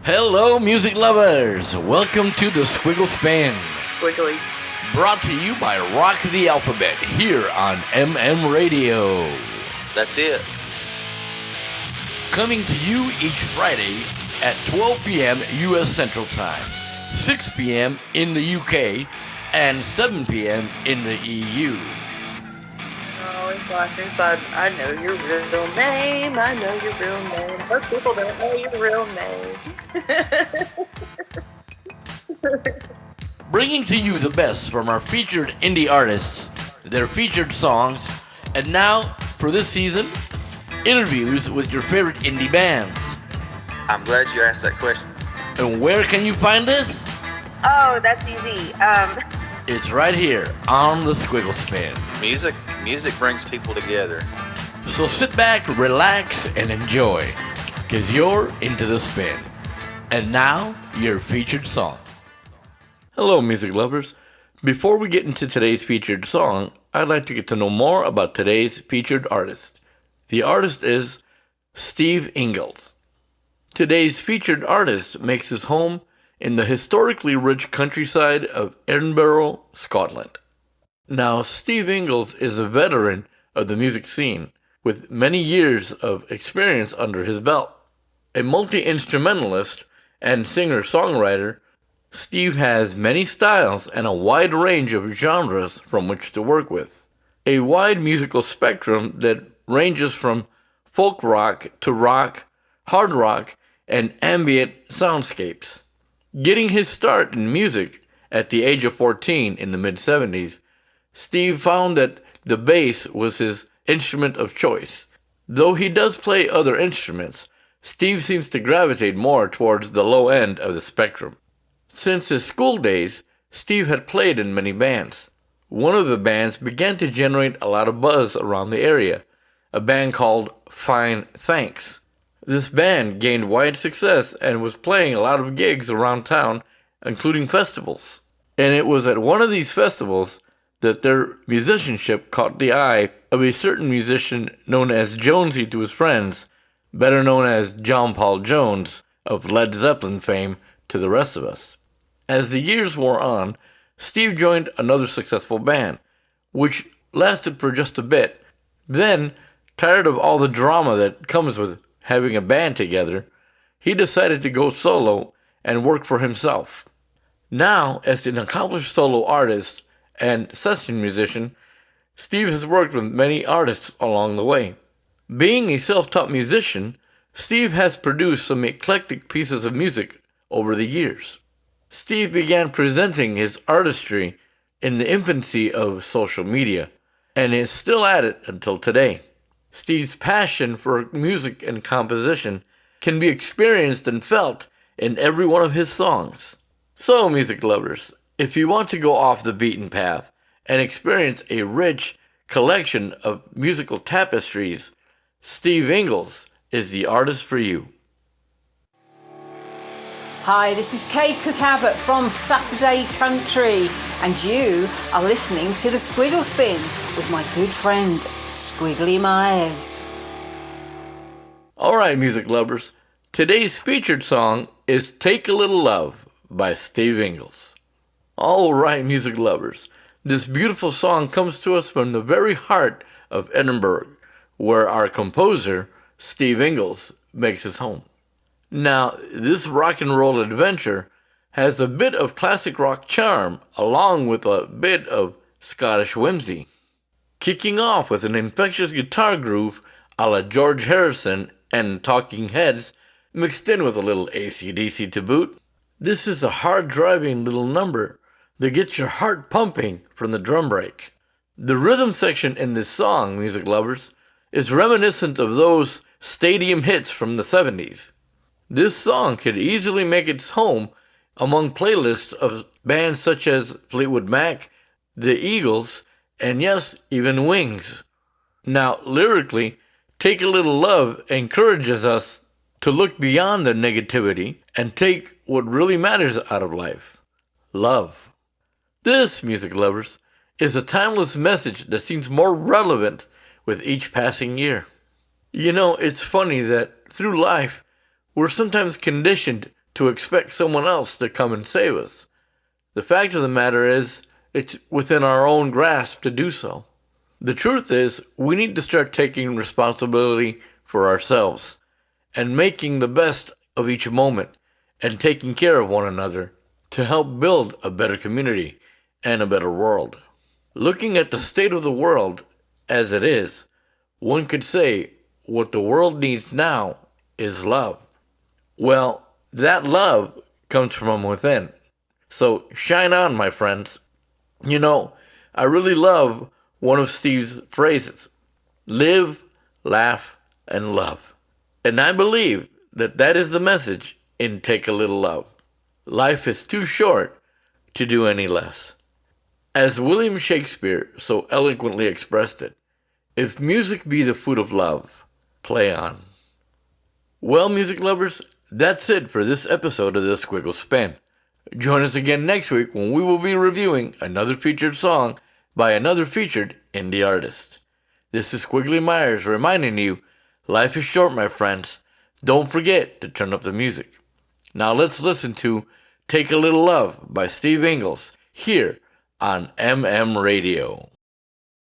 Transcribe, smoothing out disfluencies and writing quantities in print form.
Hello, music lovers! Welcome to the Squiggle Spin, Squiggly. brought to you by Rock the Alphabet here on MM Radio. That's it. Coming to you each Friday at 12 p.m. U.S. Central Time, 6 p.m. in the UK, and 7 p.m. in the EU. Oh, it's like inside. I know your real name. I know your real name. Most people don't know your real name. Bringing to you the best from our featured indie artists, their featured songs, and now, for this season, interviews with your favorite indie bands. I'm glad you asked that question. And where can you find this? Oh, that's easy. It's right here on the Squiggle Spin. Music brings people together. So sit back, relax, and enjoy, because you're into the spin. And now, your featured song. Hello, music lovers. Before we get into today's featured song, I'd like to get to know more about today's featured artist. The artist is Steve Inglis. Today's featured artist makes his home in the historically rich countryside of Edinburgh, Scotland. Now, Steve Inglis is a veteran of the music scene, with many years of experience under his belt. A multi-instrumentalist and singer-songwriter, Steve has many styles and a wide range of genres from which to work with. A wide musical spectrum that ranges from folk rock to rock, hard rock, and ambient soundscapes. Getting his start in music at the age of 14 in the mid-70s, Steve found that the bass was his instrument of choice. Though he does play other instruments, Steve seems to gravitate more towards the low end of the spectrum. Since his school days, Steve had played in many bands. One of the bands began to generate a lot of buzz around the area, a band called Fine Thanks. This band gained wide success and was playing a lot of gigs around town, including festivals. And it was at one of these festivals that their musicianship caught the eye of a certain musician known as Jonesy to his friends, better known as John Paul Jones of Led Zeppelin fame to the rest of us. As the years wore on, Steve joined another successful band, which lasted for just a bit. Then, tired of all the drama that comes with having a band together, he decided to go solo and work for himself. Now, as an accomplished solo artist and session musician, Steve has worked with many artists along the way. Being a self-taught musician, Steve has produced some eclectic pieces of music over the years. Steve began presenting his artistry in the infancy of social media, and is still at it until today. Steve's passion for music and composition can be experienced and felt in every one of his songs. So, music lovers, if you want to go off the beaten path and experience a rich collection of musical tapestries, Steve Inglis is the artist for you. Hi, this is Kay Cook Abbott from Saturday Country, and you are listening to The Squiggle Spin with my good friend, Squiggly Myers. Alright, music lovers, today's featured song is Take a Little Love by Steve Inglis. Alright, music lovers, this beautiful song comes to us from the very heart of Edinburgh, where our composer, Steve Inglis, makes his home. Now, this rock and roll adventure has a bit of classic rock charm along with a bit of Scottish whimsy. Kicking off with an infectious guitar groove a la George Harrison and Talking Heads, mixed in with a little AC/DC to boot. This is a hard-driving little number that gets your heart pumping from the drum break. The rhythm section in this song, music lovers, is reminiscent of those stadium hits from the 70s. This song could easily make its home among playlists of bands such as Fleetwood Mac, the Eagles, and yes, even Wings. Now, lyrically, Take a Little Love encourages us to look beyond the negativity and take what really matters out of life: love. This, music lovers, is a timeless message that seems more relevant with each passing year. You know, it's funny that through life, we're sometimes conditioned to expect someone else to come and save us. The fact of the matter is, it's within our own grasp to do so. The truth is, we need to start taking responsibility for ourselves and making the best of each moment and taking care of one another to help build a better community and a better world. Looking at the state of the world as it is, one could say what the world needs now is love. Well, that love comes from within. So shine on, my friends. You know, I really love one of Steve's phrases: live, laugh, and love. And I believe that that is the message in Take a Little Love. Life is too short to do any less. As William Shakespeare so eloquently expressed it, if music be the food of love, play on. Well, music lovers, that's it for this episode of the Squiggle Spin. Join us again next week when we will be reviewing another featured song by another featured indie artist. This is Squiggly Myers reminding you, life is short, my friends. Don't forget to turn up the music. Now let's listen to Take a Little Love by Steve Inglis here on MM Radio.